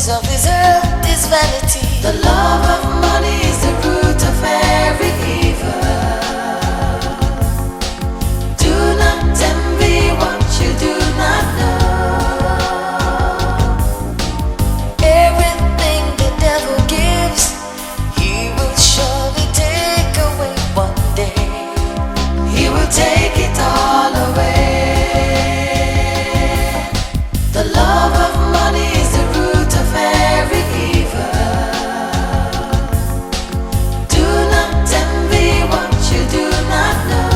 riches of this earth is vanity. The love of money is the root of every evil. Do not envy what you do not know. Everything the devil gives, he will surely take away one day. He will take it all away. The love of money is the root of every evil. Do not envy what you do not know.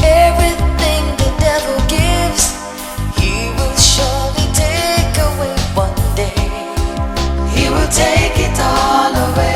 Everything the devil gives, he will surely take away one day. He will take it all away.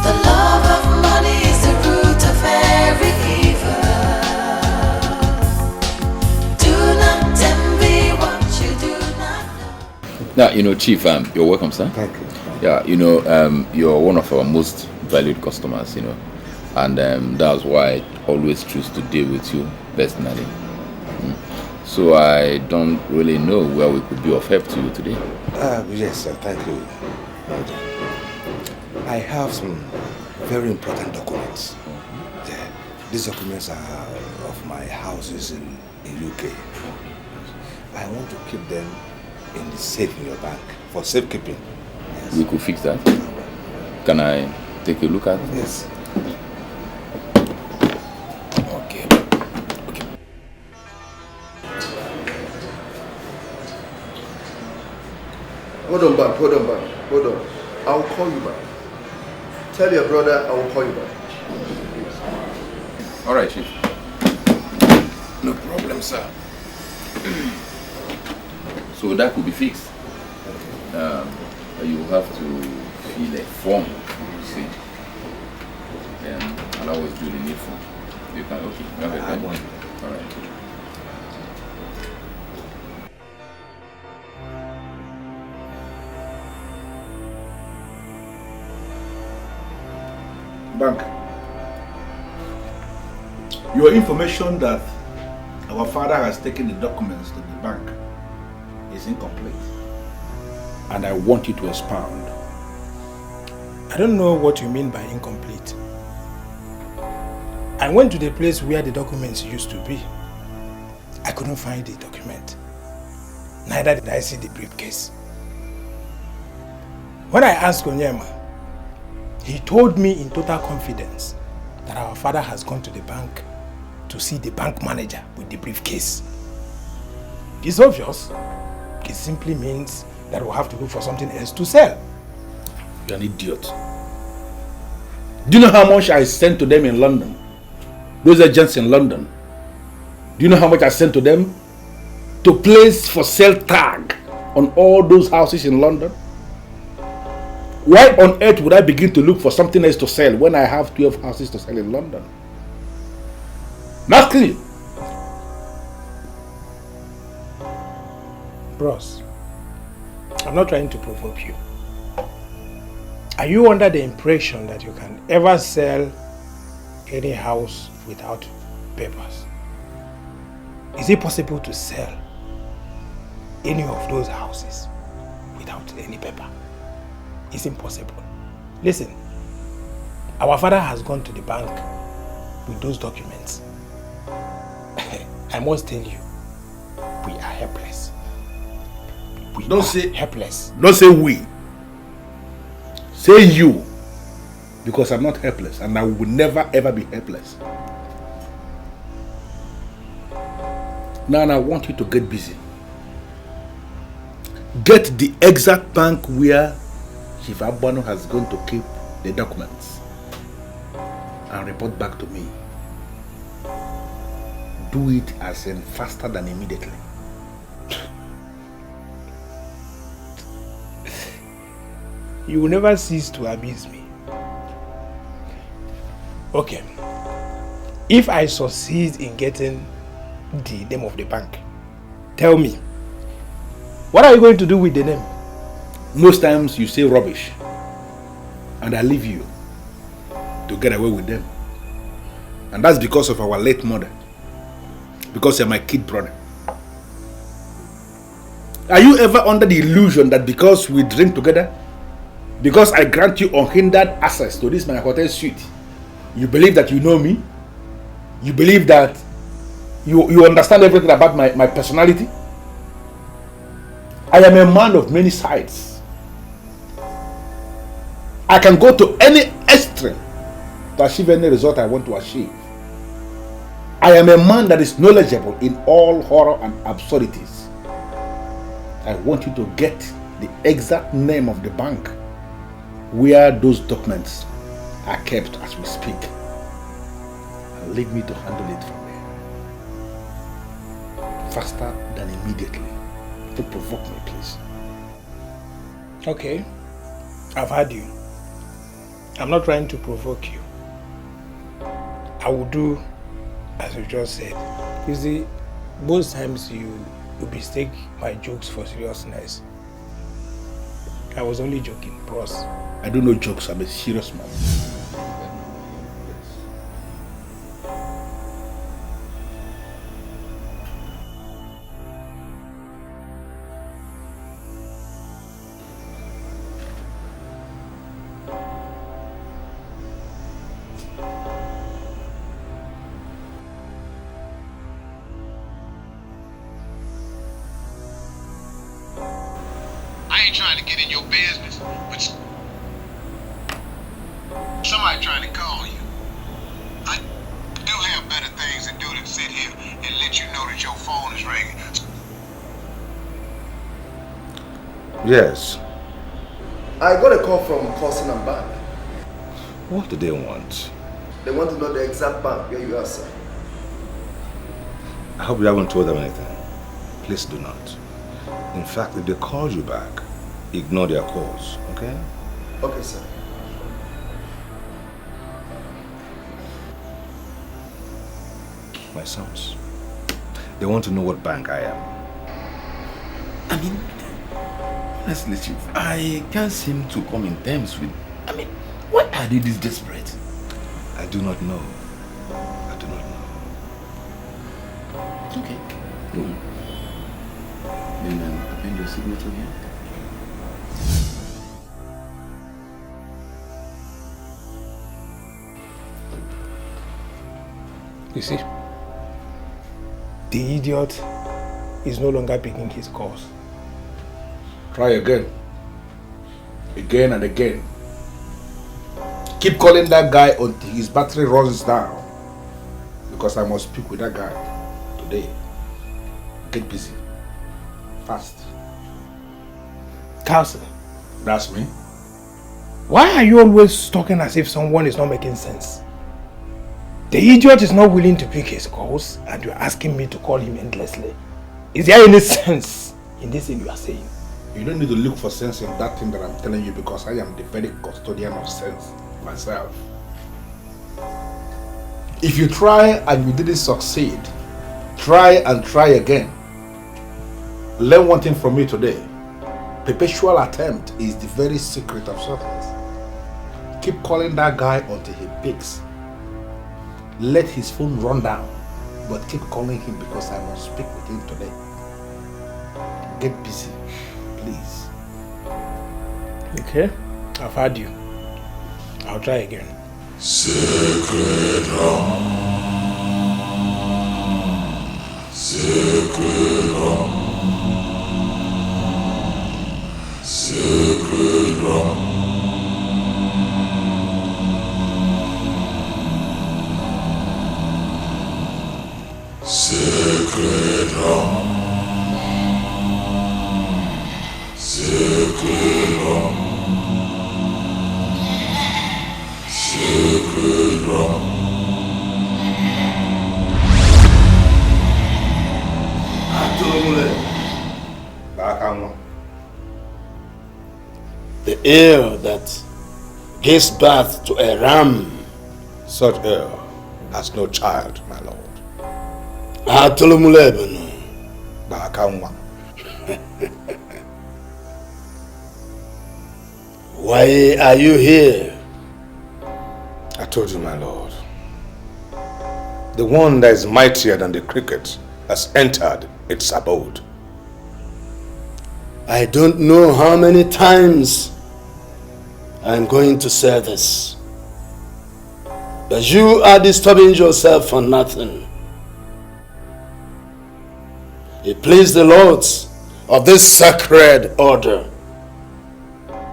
The love of money is the root of every evil. Do not envy what you do not know. Now, Chief, you're welcome, sir. Thank you. Yeah, you're one of our most valued customers, and that's why I always choose to deal with you personally. So I don't really know where we could be of help to you today. Yes, sir. Thank you. I have some very important documents. Yeah. These documents are of my houses in UK. I want to keep them in the safe in your bank for safekeeping. Yes. We could fix that. Can I take a look at it? Yes. Okay. Hold on, back. Hold on. I'll call you back. Tell your brother I will call you back. All right, Chief. No problem, sir. So that could be fixed. You have to fill a form, you see. Then I'll always do the needful. You can, okay. You have a pen? All right. Bank. Your information that our father has taken the documents to the bank is incomplete. And I want you to expound. I don't know what you mean by incomplete. I went to the place where the documents used to be. I couldn't find the document. Neither did I see the briefcase. When I asked Onyema, he told me in total confidence that our father has gone to the bank to see the bank manager with the briefcase. It's obvious. It simply means that we'll have to look for something else to sell. You're an idiot. Do you know how much I sent to them in London? Those agents in London. Do you know how much I sent to them to place for sale tag on all those houses in London? Why on earth would I begin to look for something else to sell when I have 12 houses to sell in London? Not clear. Bros, I'm not trying to provoke you. Are you under the impression that you can ever sell any house without papers? Is it possible to sell any of those houses without any paper? It's impossible. Listen, our father has gone to the bank with those documents. I must tell you, we are helpless. Don't say helpless. Don't say we. Say you. Because I'm not helpless and I will never ever be helpless. Now I want you to get busy. Get the exact bank where Chief Abano has gone to keep the documents and report back to me. Do it as in faster than immediately. you will never cease to amaze me. Okay. If I succeed in getting the name of the bank, tell me, what are you going to do with the name? Most times you say rubbish, and I leave you to get away with them. And that's because of our late mother. Because you're my kid brother. Are you ever under the illusion that because we drink together, because I grant you unhindered access to this my hotel suite, you believe that you know me? You believe that you understand everything about my personality? I am a man of many sides. I can go to any extreme to achieve any result I want to achieve. I am a man that is knowledgeable in all horror and absurdities. I want you to get the exact name of the bank where those documents are kept as we speak. And leave me to handle it from there. Faster than immediately. Don't provoke me, please. Okay. I've heard you. I'm not trying to provoke you. I will do as you just said. You see, most times you mistake my jokes for seriousness. I was only joking, bros. I don't know jokes, I'm a serious man. I ain't trying to get in your business, but somebody trying to call you. I do have better things to do than sit here and let you know that your phone is ringing. Yes. I got a call from Cousin and Bank. What do they want? They want to know the exact bank where you are, sir. I hope you haven't told them anything. Please do not. In fact, if they call you back, ignore their calls, okay? Okay, sir. My sons, they want to know what bank I am. I mean, honestly, Chief, I can't seem to come in terms with... I mean, why are they this desperate? I do not know. I do not know. Okay. Then append your signature here. You see, the idiot is no longer picking his calls. Try again. Again and again. Keep calling that guy until his battery runs down. Because I must speak with that guy today. Get busy. Fast. Carlson, That's me. why are you always talking as if someone is not making sense? The idiot is not willing to pick his calls and you're asking me to call him endlessly. Is there any sense in this thing you are saying? You don't need to look for sense in that thing that I'm telling you because I am the very custodian of sense myself. If you try and you didn't succeed, try and try again. Learn one thing from me today. Perpetual attempt is the very secret of success. Keep calling that guy until he picks. Let his phone run down, but keep calling him because I must speak with him today. Get busy, please. Okay, I've heard you. I'll try again. Sacred Ram, Sacred Ram, Sacred Ram. Sacred Ram, Sacred Ram, Sacred Ram. The ear that gives birth to a ram. Such ear has no child, my lord. Atulumulebenu. Bakanwa. Why are you here? I told you, my lord. The one that is mightier than the cricket has entered its abode. I don't know how many times I'm going to say this, but you are disturbing yourself for nothing. It pleased the lords of this sacred order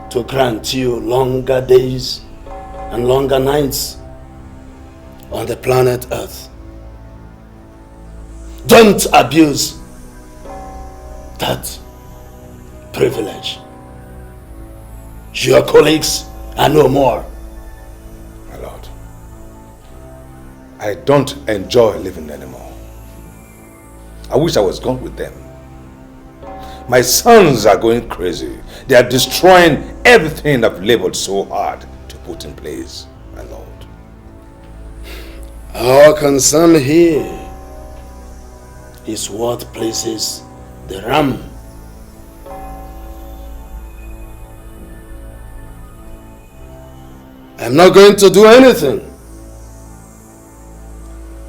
to grant you longer days and longer nights on the planet Earth. Don't abuse that privilege. Your colleagues are no more. My lord, I don't enjoy living anymore. I wish I was gone with them. My sons are going crazy. They are destroying everything I've labored so hard to put in place, my lord. Our concern here is what places the ram. I'm not going to do anything,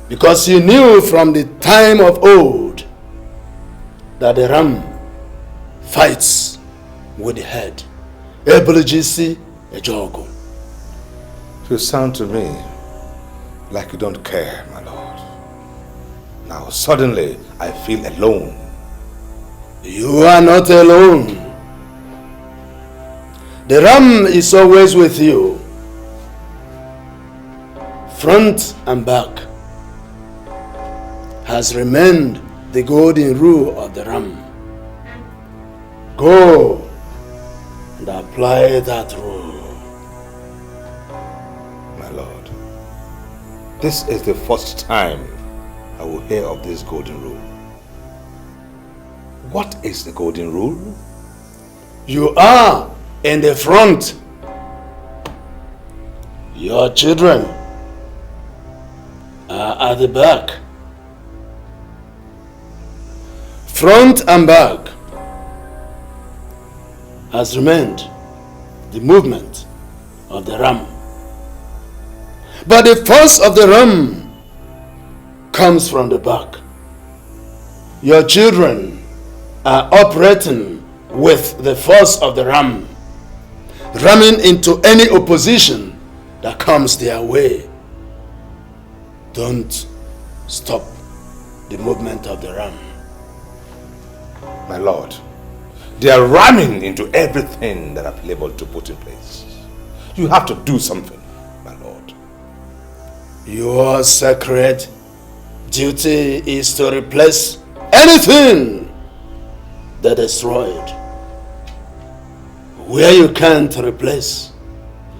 because you knew from the time of old that the ram fights with the head. Ebuligisi ejogo. You sound to me like you don't care, my lord. Now suddenly I feel alone. You are not alone. The ram is always with you, front and back. Has remained the golden rule of the ram. Go and apply that rule. My lord, this is the first time I will hear of this golden rule. What is the golden rule? You are in the front. Your children are at the back. Front and back has remained the movement of the ram. But the force of the ram comes from the back. Your children are operating with the force of the ram, ramming into any opposition that comes their way. Don't stop the movement of the ram. My lord, they are ramming into everything that I've labored to put in place. You have to do something, my lord. Your sacred duty is to replace anything that destroyed. Where you can't replace,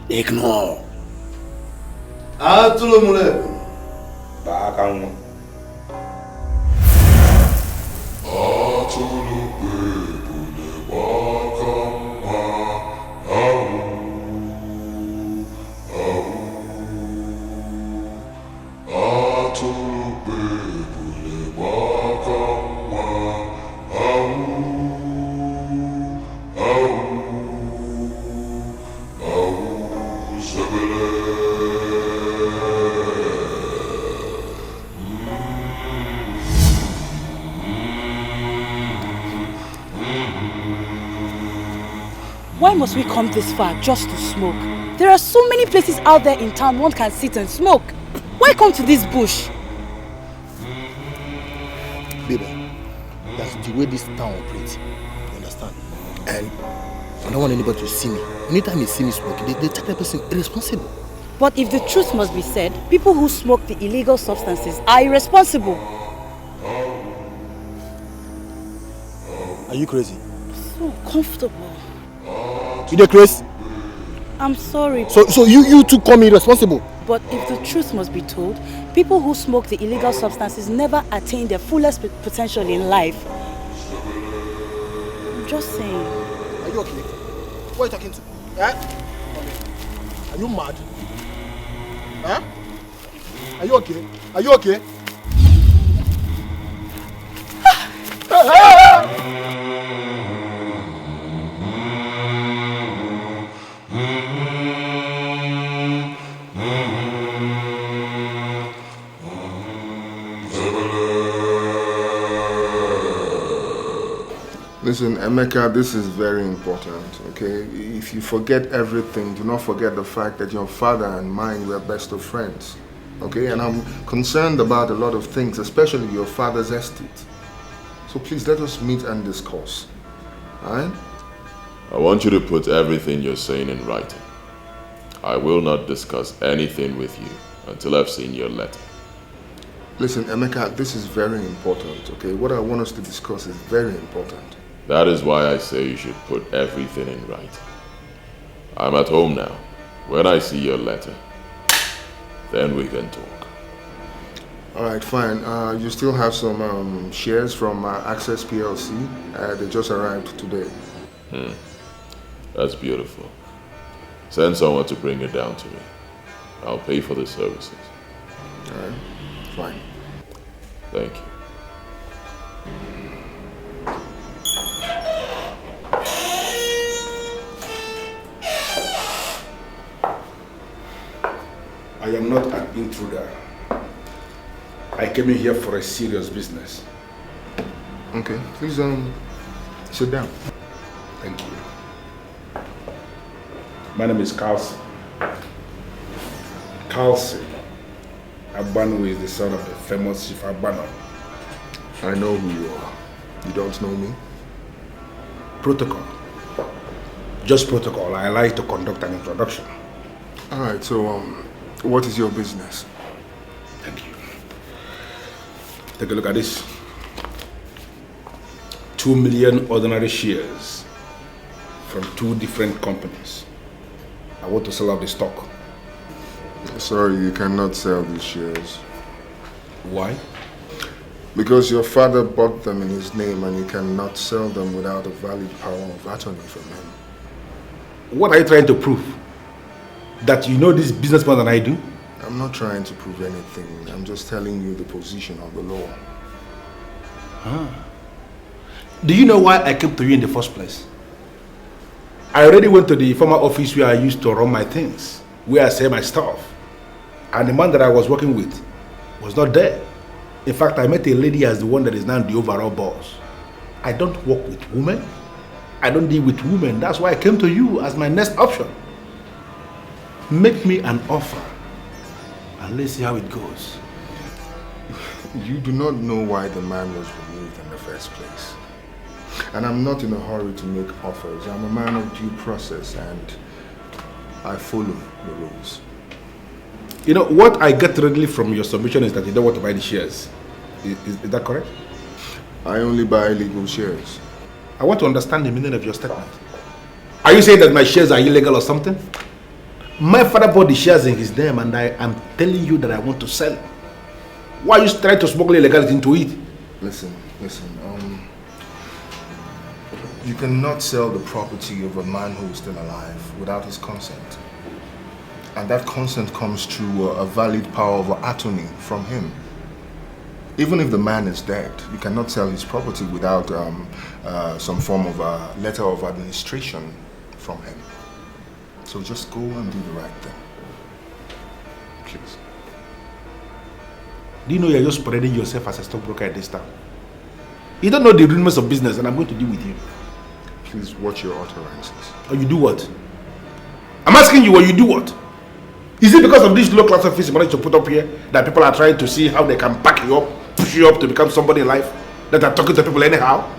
ignore. Atulumule. Bakanwa. Why must we come this far just to smoke? There are so many places out there in town one can sit and smoke. Why come to this bush? Baby, that's the way this town operates. You understand? And I don't want anybody to see me. Anytime they see me smoking, they take that person irresponsible. But if the truth must be said, people who smoke the illegal substances are irresponsible. Are you crazy? So comfortable. You dey crazy? I'm sorry. So you two call me irresponsible? But if the truth must be told, people who smoke the illegal substances never attain their fullest potential in life. I'm just saying. Are you okay? What are you talking to? Are you mad? Huh? Are you okay? Are you okay? Listen, Emeka, this is very important, okay? If you forget everything, do not forget the fact that your father and mine were best of friends, okay? And I'm concerned about a lot of things, especially your father's estate. So please let us meet and discuss, all right? I want you to put everything you're saying in writing. I will not discuss anything with you until I've seen your letter. Listen, Emeka, this is very important, okay? What I want us to discuss is very important. That is why I say you should put everything in writing. I'm at home now. When I see your letter, then we can talk. All right, fine. You still have some shares from Access PLC. They just arrived today. That's beautiful. Send someone to bring it down to me. I'll pay for the services. All right, fine. Thank you. I am not an intruder. I came in here for a serious business. Okay, please sit down. Thank you. My name is Carlson. Carlson Abanu is the son of the famous Chief Abano. I know who you are. You don't know me? Protocol. Just protocol. I like to conduct an introduction. All right, so what is your business? Thank you. Take a look at this. 2 million ordinary shares from 2 different companies. I want to sell out the stock. Sorry, you cannot sell these shares. Why? Because your father bought them in his name and you cannot sell them without a valid power of attorney from him. What are you trying to prove? That you know this business more than I do? I'm not trying to prove anything. I'm just telling you the position of the law. Do you know why I came to you in the first place? I already went to the former office where I used to run my things, where I sell my stuff. And the man that I was working with was not there. In fact, I met a lady as the one that is now the overall boss. I don't work with women. I don't deal with women. That's why I came to you as my next option. Make me an offer and let's see how it goes. You do not know why the man was removed in the first place. And I'm not in a hurry to make offers. I'm a man of due process and I follow the rules. You know, what I get readily from your submission is that you don't want to buy the shares. Is that correct? I only buy legal shares. I want to understand the meaning of your statement. Are you saying that my shares are illegal or something? My father bought the shares in his name and I am telling you that I want to sell. Why are you trying to smuggle illegality into it? Listen. You cannot sell the property of a man who is still alive without his consent. And that consent comes through a valid power of attorney from him. Even if the man is dead, you cannot sell his property without some form of a letter of administration from him. So just go and do the right thing. Please. Do you know you're just parading yourself as a stockbroker at this time? You don't know the rumors of business and I'm going to deal with you. Please watch your utterances. Or you do what? I'm asking you, or you do what? Is it because of this low class office you managed to put up here that people are trying to see how they can back you up, push you up to become somebody in life, that are talking to people anyhow?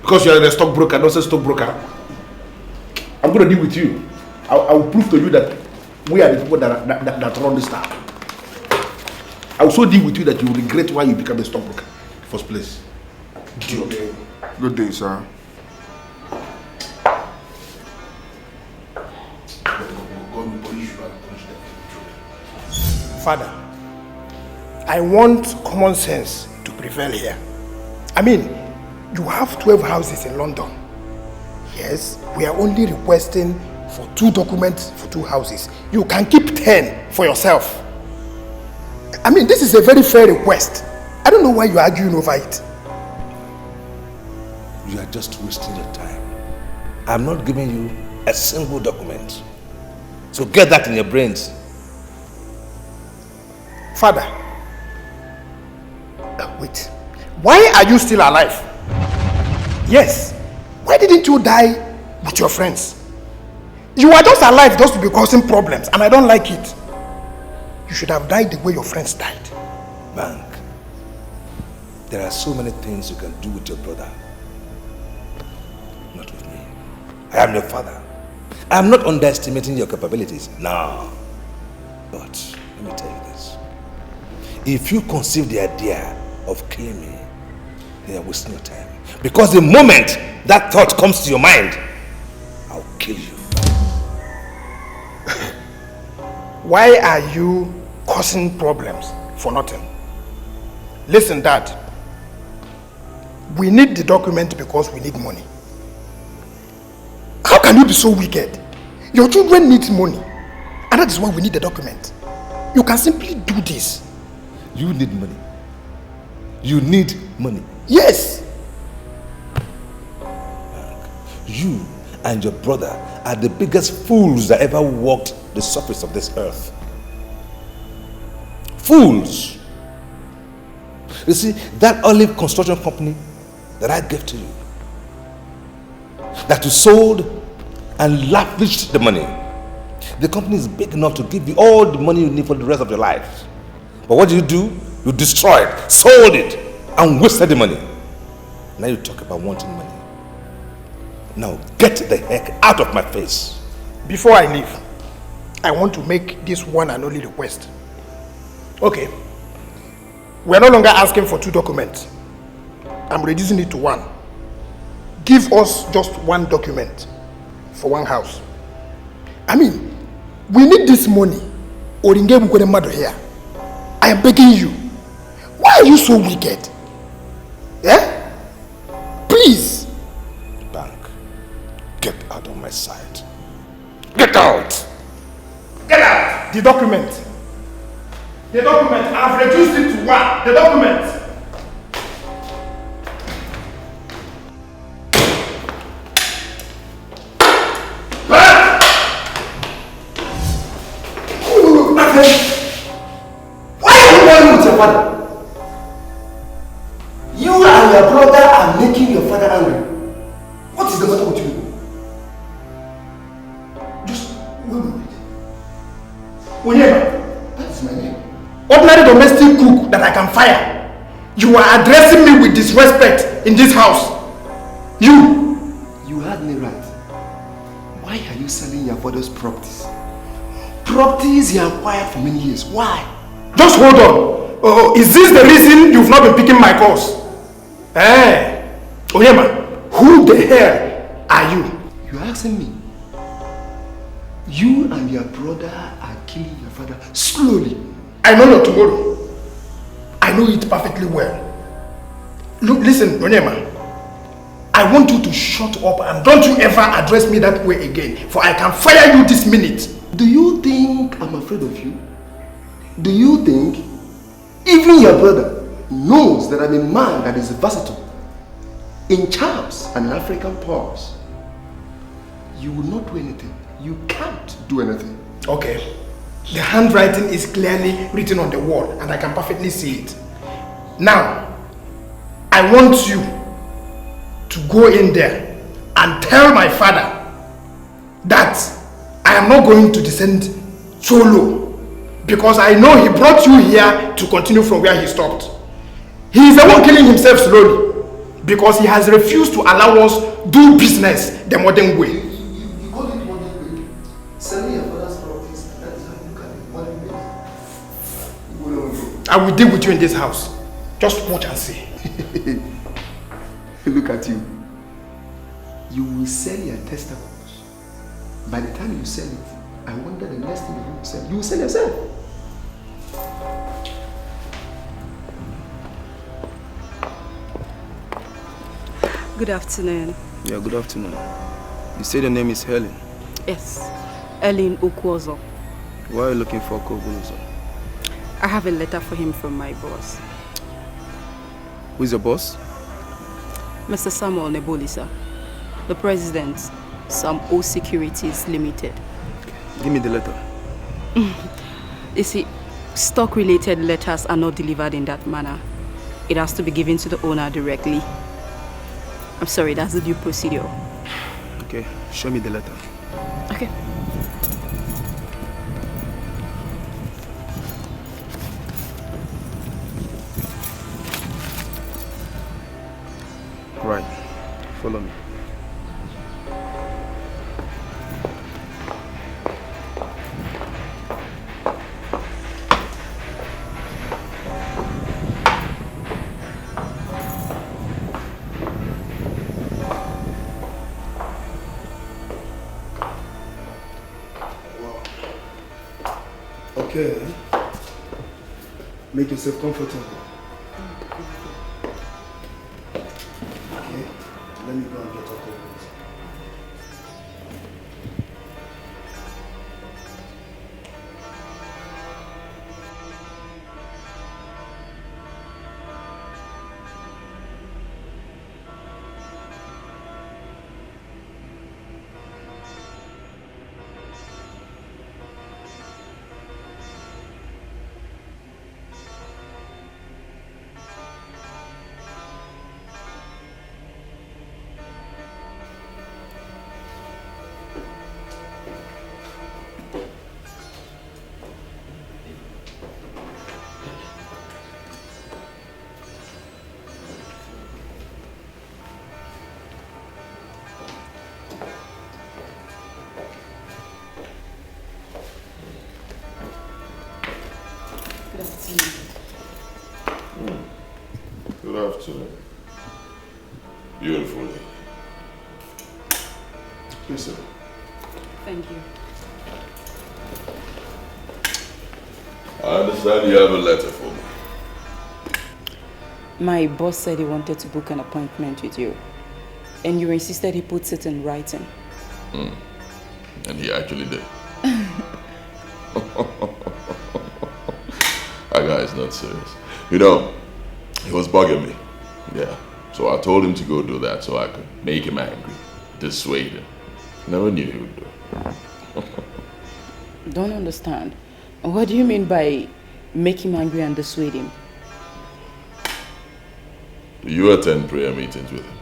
Because you're a stockbroker, not a stockbroker. I'm going to deal with you. I will prove to you that we are the people that run this town. I will so deal with you that you will regret why you became a stockbroker in the first place. Idiot. Good day, sir. Father, I want common sense to prevail here. I mean, you have 12 houses in London. Yes, we are only requesting for 2 documents for 2 houses. You can keep 10 for yourself. I mean, this is a very fair request. I don't know why you're arguing over it. You are just wasting your time. I'm not giving you a single document. So get that in your brains. Father, wait. Why are you still alive? Yes. Why didn't you die with your friends? You are just alive just to be causing problems, and I don't like it. You should have died the way your friends died. Bank, there are so many things you can do with your brother. Not with me. I am your father. I am not underestimating your capabilities. No. But let me tell you this. If you conceive the idea of killing me, you are wasting your time. Because the moment that thought comes to your mind, I'll kill you. Why are you causing problems for nothing? Listen, Dad. We need the document because we need money. How can you be so wicked? Your children need money, and that is why we need the document. You can simply do this. You need money. You need money. Yes. You and your brother are the biggest fools that ever walked the surface of this earth. Fools. You see, that olive construction company that I gave to you, that you sold and lavished the money, the company is big enough to give you all the money you need for the rest of your life. But what did you do? You destroyed, sold it, and wasted the money. Now you talk about wanting money. Now get the heck out of my face. Before I leave, I want to make this one and only request. Okay. We are no longer asking for 2 documents. I'm reducing it to 1. Give us just 1 document for 1 house. I mean, we need this money. Or in game here. I am begging you. Why are you so wicked? Yeah? Please. Bank, get out of my sight. Get out! Get out! The document. The document. I've reduced it to 1. The document. Why are you running with your father? You and your brother are making your father angry. What is the matter with you? Just wait a minute. Onyema. That is my name. Ordinary domestic cook that I can fire. You are addressing me with disrespect in this house. You had me right. Why are you selling your father's properties? Properties you acquired for many years. Why? Just hold on. Is this the reason you've not been picking my calls? Onyema, who the hell are you? You're asking me. You and your brother are killing your father slowly. I know your tomorrow. I know it perfectly well. Look, listen, Onyema. I want you to shut up and don't you ever address me that way again, for I can fire you this minute. Do you think I'm afraid of you? Do you think even your brother knows that I'm a man that is versatile in charms and in African pause? You will not do anything. You can't do anything. Okay. The handwriting is clearly written on the wall and I can perfectly see it. Now, I want you to go in there and tell my father that I am not going to descend so low, because I know he brought you here to continue from where he stopped. He is the one killing himself slowly because he has refused to allow us do business the modern way. You call it modern way? Selling your father's properties, that is how you can it modern way. I will deal with you in this house. Just watch and see. Look at you. You will sell your testicles. By the time you sell it, I wonder the next thing you're going to sell. You will sell yourself. Good afternoon. Yeah, good afternoon. You say the name is Helen. Yes, Ellen Ukwozo. Why are you looking for Kobuluzo? I have a letter for him from my boss. Who is your boss? Mr. Samuel Neboli, sir. The president, Some O Securities Limited. Give me the letter. You see, stock-related letters are not delivered in that manner. It has to be given to the owner directly. I'm sorry, that's the due procedure. Okay, show me the letter. Okay. Right, follow me. Okay. Make yourself comfortable. Okay. Let me go and get a coat. Good afternoon. Beautiful lady. Please, sir. Thank you. I understand you have a letter for me. My boss said he wanted to book an appointment with you. And you insisted he puts it in writing. And he actually did. That guy is not serious. You know, he was bugging me. Yeah. So I told him to go do that so I could make him angry, dissuade him. Never knew he would do it. Don't understand. What do you mean by make him angry and dissuade him? Do you attend prayer meetings with him?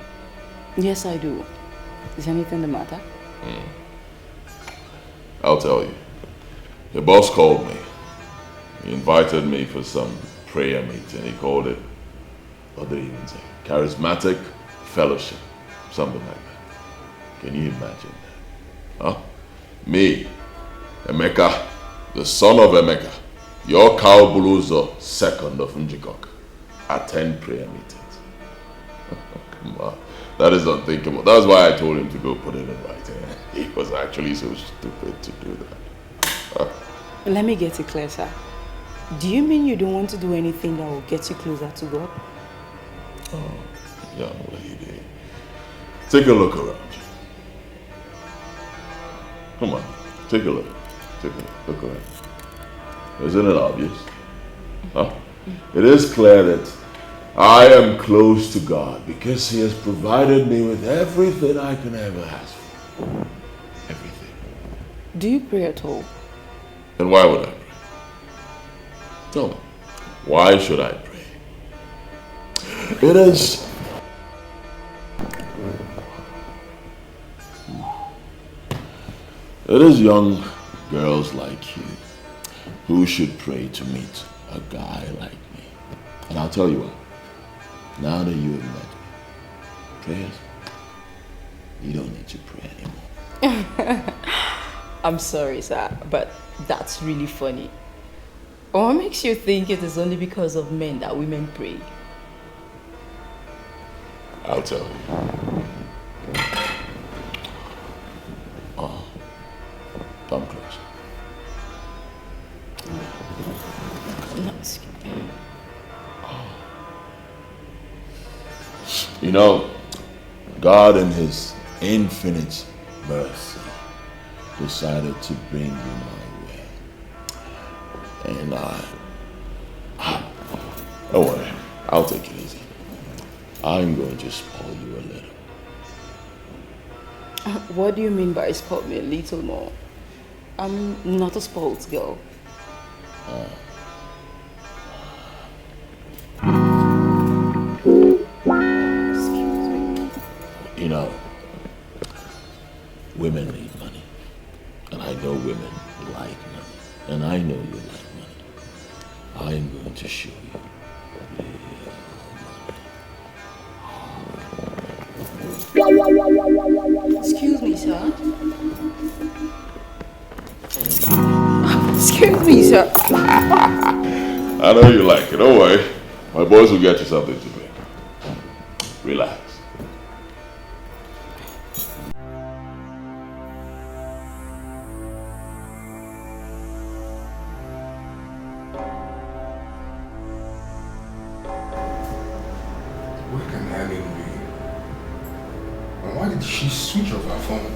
Yes, I do. Is anything the matter? I'll tell you. The boss called me. He invited me for some prayer meeting. He called it, what did he even say? Charismatic Fellowship. Something like that. Can you imagine that? Huh? Me, Emeka, the son of Emeka, your cow Buluzo, second of Njikok, attend prayer meetings. Come on. That is unthinkable. That's why I told him to go put it in writing. He was actually so stupid to do that. Let me get it clear, sir. Do you mean you don't want to do anything that will get you closer to God? Oh, young lady. Take a look around you. Come on, take a look. Take a look. Look around. Isn't it obvious? Huh? It is clear that I am close to God because He has provided me with everything I can ever ask for. Everything. Do you pray at all? Then why would I pray? Tell me, why should I pray? It is young girls like you who should pray to meet a guy like me. And I'll tell you what, now that you have met me, prayers, you don't need to pray anymore. I'm sorry, sir, but that's really funny. What makes you think it is only because of men that women pray? I'll tell you. Oh, come close. No, excuse me. You know, God in His infinite mercy, decided to bring you my way. And don't worry, I'll take it easy. I'm going to spoil you a little. What do you mean by spoil me a little more? I'm not a spoiled girl. You know, women need money. And I know women like money. And I know you like money. I'm going to show you. Excuse me, sir. Excuse me, sir. I know you like it. Don't worry. My boys will get you something to drink. Relax. Where can Helen be? And why did she switch off her phone?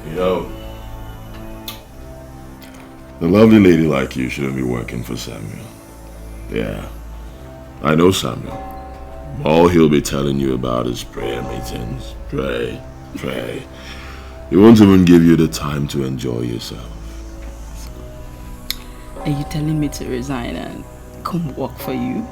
You know, a lovely lady like you shouldn't be working for Samuel. Yeah, I know Samuel. All he'll be telling you about is prayer meetings. Pray, pray. He won't even give you the time to enjoy yourself. Are you telling me to resign and come work for you?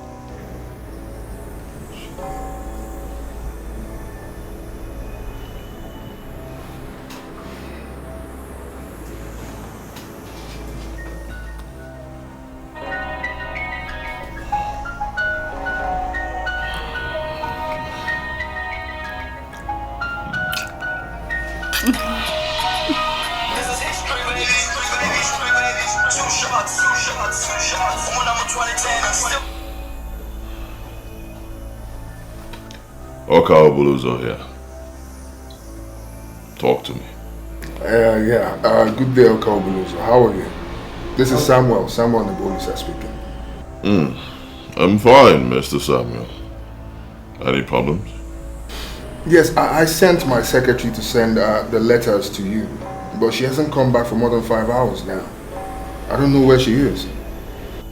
Okawabuluzo here. Talk to me. Good day, Okawabuluzo. How are you? This is Samuel. Samuel and the police are speaking. I'm fine, Mr. Samuel. Any problems? Yes, I sent my secretary to send the letters to you, but she hasn't come back for more than 5 hours now. I don't know where she is.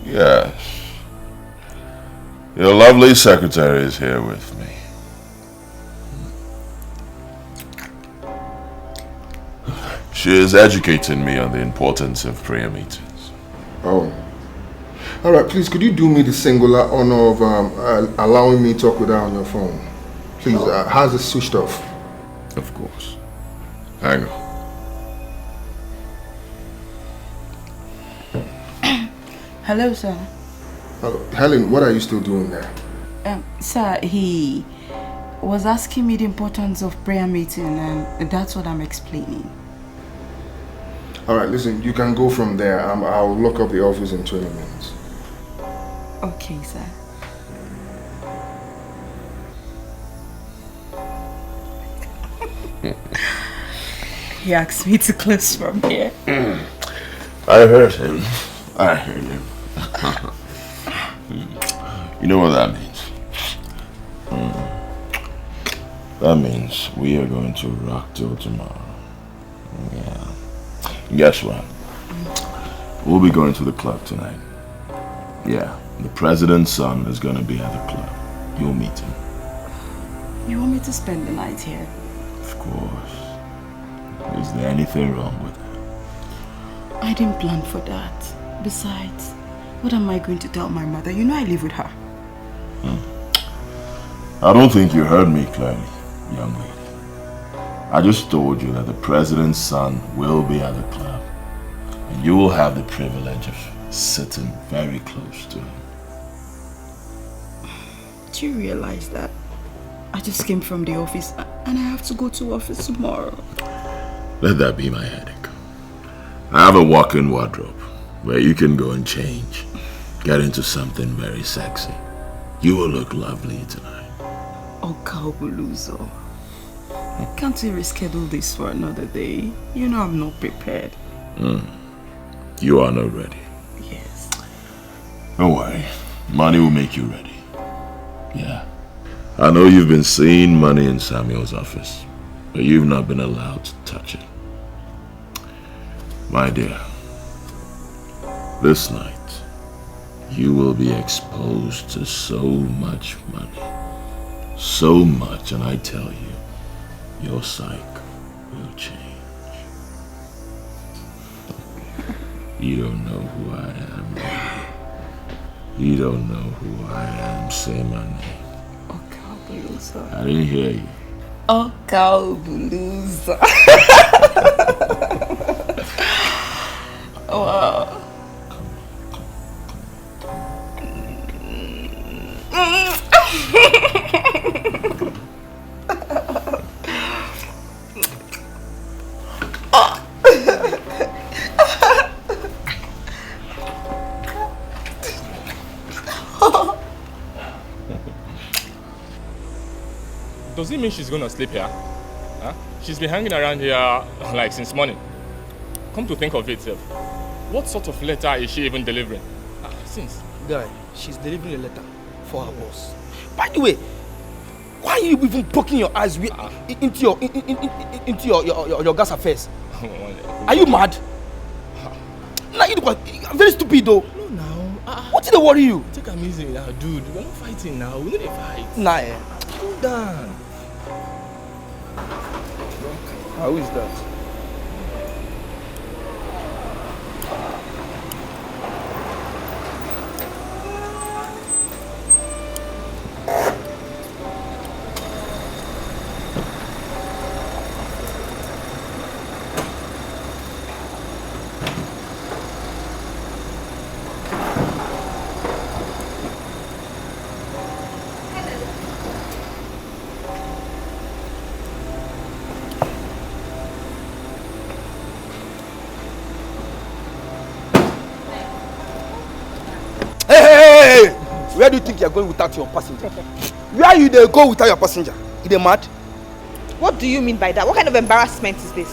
Yes. Your lovely secretary is here with me. She is educating me on the importance of prayer meetings. Oh. All right, please, could you do me the singular honor of allowing me to talk with her on your phone? Please, how's it switched off? Of course. Hang on. Hello, sir. Hello. Helen, what are you still doing there? Sir, he was asking me the importance of prayer meeting, and that's what I'm explaining. All right, listen, you can go from there. I'll lock up the office in 20 minutes. Okay, sir. He asked me to close from here. I heard him. I heard him. You know what that means? That means we are going to rock till tomorrow. Yeah. Guess what? We'll be going to the club tonight. Yeah. The president's son is going to be at the club. You'll meet him. You want me to spend the night here? Of course. Is there anything wrong with that? I didn't plan for that. Besides, what am I going to tell my mother? You know I live with her. I don't think you heard me clearly, young lady. I just told you that the president's son will be at the club. And you will have the privilege of sitting very close to him. Do you realize that? I just came from the office and I have to go to office tomorrow. Let that be my headache. I have a walk-in wardrobe where you can go and change. Get into something very sexy. You will look lovely tonight. Oh, Kaobuluzo. Can't we reschedule this for another day? You know I'm not prepared. You are not ready. Yes. Don't worry. Money will make you ready. Yeah. I know you've been seeing money in Samuel's office, but you've not been allowed to touch it. My dear, this night, you will be exposed to so much money. So much, and I tell you, your psyche will change. You don't know who I am, lady. You don't know who I am. Say my name. Okabuluza. I didn't hear you. Okabuluza. Wow. Does it mean she's gonna sleep here? Huh? She's been hanging around here like since morning. Come to think of it, what sort of letter is she even delivering? Since? Guy, she's delivering a letter for her boss. By the way, why are you even poking your eyes into your gas affairs? Are you mad? Nah, you look very stupid though. No, now. What did they worry you? Take a easy now, dude. We're not fighting now. We need a fight. Nah, Cool down. How is that? Where do you think you're going without your passenger? Where you they go without your passenger? Is they mad? What do you mean by that? What kind of embarrassment is this?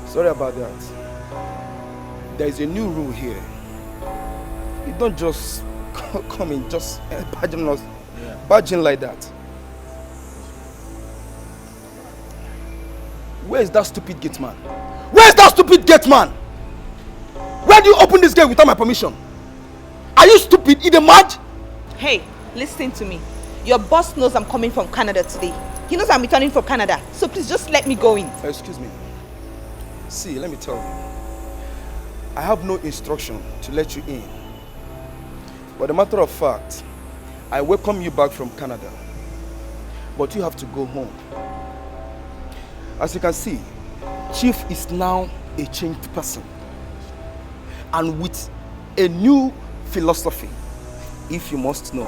Sorry about that. There is a new rule here. You don't just come in, just barging like that. Where is that stupid gate man? Where is that stupid gate man? Where do you open this gate without my permission? Are you stupid? Is they mad? Hey, listen to me. Your boss knows I'm coming from Canada today. He knows I'm returning from Canada. So please just let me go in. Excuse me. See, let me tell you. I have no instruction to let you in. But a matter of fact, I welcome you back from Canada. But you have to go home. As you can see, Chief is now a changed person. And with a new philosophy, if you must know.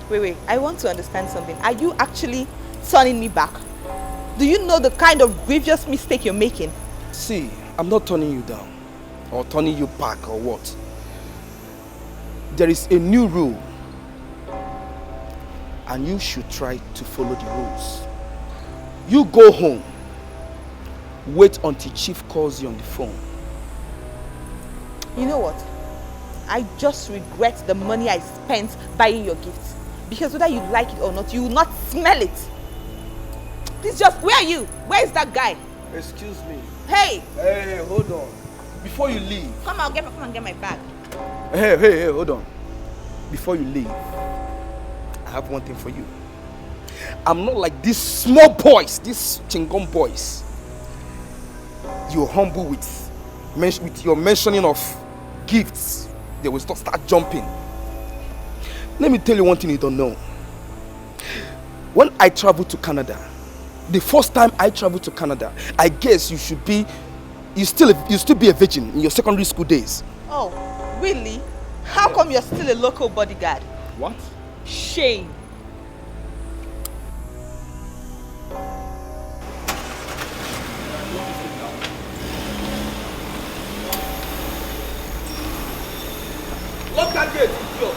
Wait, I want to understand something. Are you actually turning me back? Do you know the kind of grievous mistake you're making? See, I'm not turning you down or turning you back or what. There is a new rule and you should try to follow the rules. You go home, wait until Chief calls you on the phone. You know what? I just regret the money I spent buying your gifts. Because whether you like it or not, you will not smell it. Please just, where are you? Where is that guy? Excuse me. Hey! Hey, hold on. Before you leave. Come and get my bag. Hey, hold on. Before you leave, I have one thing for you. I'm not like these small boys, these chingom boys. You're humble with your mentioning of gifts. They will start jumping. Let me tell you one thing you don't know. When I traveled to Canada, the first time I traveled to Canada, I guess you still be a virgin in your secondary school days. Oh, really? How come you're still a local bodyguard? What? Shame. Lock that gate, idiot.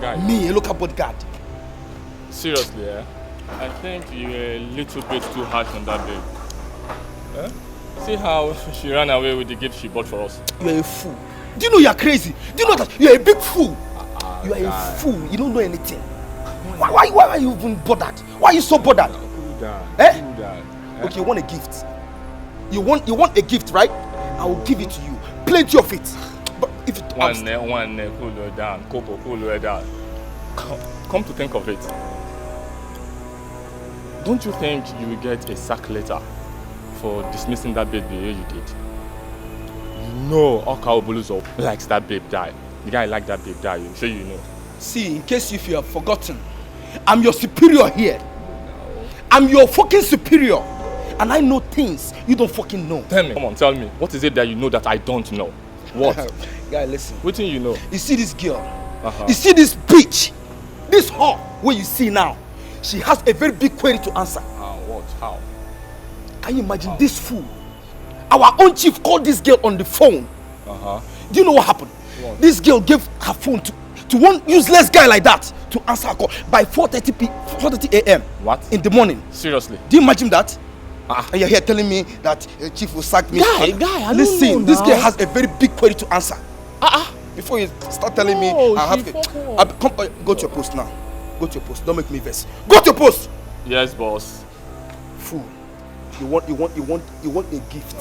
Guy. Me, a local bodyguard. Seriously, yeah? I think you're a little bit too harsh on that babe. Huh? See how she ran away with the gift she bought for us. You're a fool. Do you know you're crazy? Do you know that you're a big fool? You are a fool. You don't know anything. Why are you even bothered? Why are you so bothered? Eh? Okay, you want a gift. You want a gift, right? I will give it to you. Plenty of it. But if it cool her down. Coco, cool her down. Come to think of it. Don't you think you will get a sack letter for dismissing that babe the way you did? You know Oka Obuluzo likes that babe die. The guy like that babe die, I'm sure you know. See, in case if you have forgotten, I'm your superior here. I'm your fucking superior. And I know things you don't fucking know. Tell me. Come on, tell me. What is it that you know that I don't know? What? Guy, listen. What do you know? You see this girl? You see this bitch? This whore, what you see now? She has a very big query to answer. What? How? Can you imagine this fool? Our own chief called this girl on the phone. Do you know what happened? What? This girl gave her phone to one useless guy like that to answer her call by 4:30 a.m. What? In the morning. Seriously? Do you imagine that? And you're here telling me that chief will sack me. Guy, listen, this girl has a very big query to answer. Before you start telling me, I have to go to your post now. Go to your post. Don't make me vex. Go to your post. Yes, boss. Fool. You want a gift.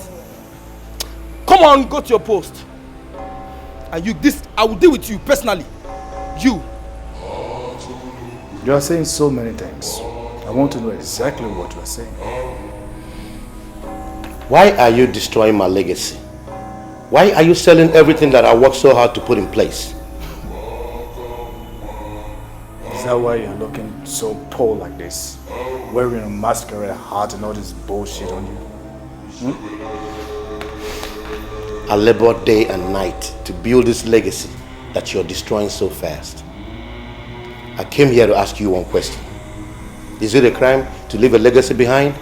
Come on, go to your post. And I will deal with you personally. You. You are saying so many things. I want to know exactly what you are saying. Why are you destroying my legacy? Why are you selling everything that I worked so hard to put in place? Is that why you're looking so poor like this? Wearing a masquerade hat and all this bullshit on you? I labored day and night to build this legacy that you're destroying so fast. I came here to ask you one question. Is it a crime to leave a legacy behind?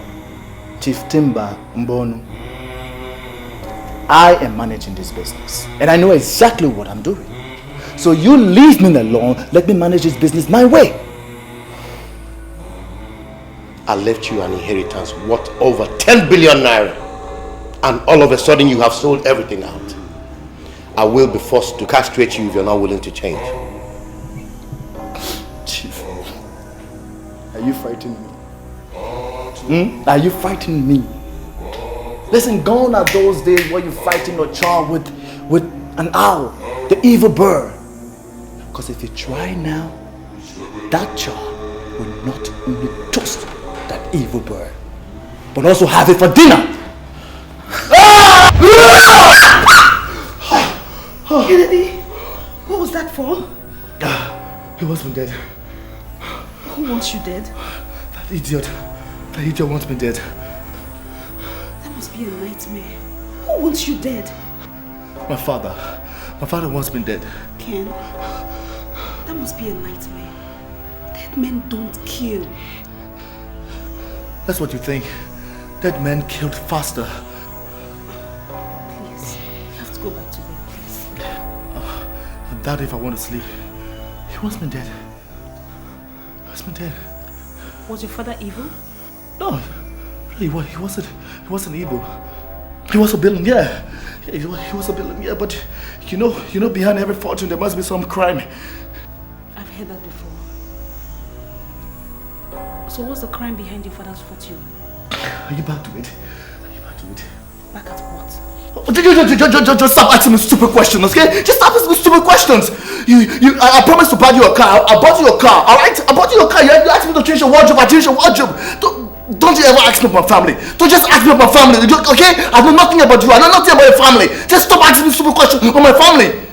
Chief Timba Mbonu, I am managing this business and I know exactly what I'm doing. So you leave me alone, let me manage this business my way. I left you an inheritance worth over 10 billion naira and all of a sudden you have sold everything out. I will be forced to castrate you if you're not willing to change. Chief, are you fighting me? Are you fighting me? Listen, gone are those days where you're fighting your child with an owl, the evil bird. Because if you try now, that child will not only toast that evil bird, but also have it for dinner. Kennedy, what was that for? He wants me dead. Who wants you dead? That idiot wants me dead. That must be a nightmare. Who wants you dead? My father wants me dead. Ken, that must be a nightmare. Dead men don't kill. That's what you think. Dead men killed faster. Please, you have to go back to bed, please. I doubt if I want to sleep. He wants me dead. He wants me dead. Was your father evil? No, he wasn't evil. He was a villain, yeah. He was a villain, yeah. But you know, behind every fortune there must be some crime. I've heard that before. So what's the crime behind your father's fortune? Are you back to it? Back at what? Just stop asking me stupid questions, okay? Just stop asking me stupid questions. I promised to buy you a car. I bought you a car, alright? I bought you a car. You asked me to change your wardrobe. I changed your wardrobe. Don't you ever ask me about my family. Don't just ask me about my family, okay? I know nothing about you. I know nothing about your family. Just stop asking me stupid questions on my family.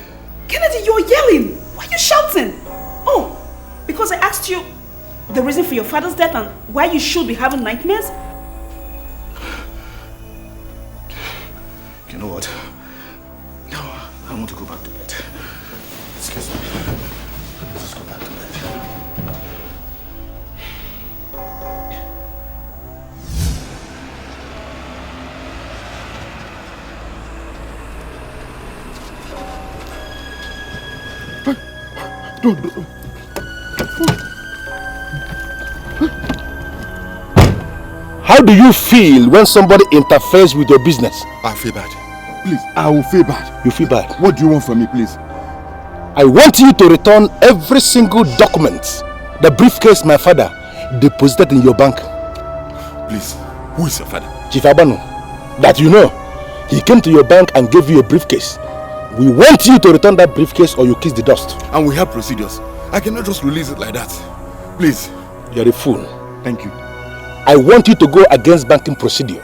Kennedy, you're yelling. Why are you shouting? Oh, because I asked you the reason for your father's death and why you should be having nightmares? You know what? No, I want to go back to bed. Excuse me. Let's go back to bed. How do you feel when somebody interferes with your business? I feel bad. Please, I will feel bad. You feel bad? What do you want from me, please? I want you to return every single document, the briefcase my father deposited in your bank. Please, who is your father? Chief Abanu, that you know. He came to your bank and gave you a briefcase. We want you to return that briefcase or you kiss the dust. And we have procedures. I cannot just release it like that. Please. You're a fool. Thank you. I want you to go against banking procedure.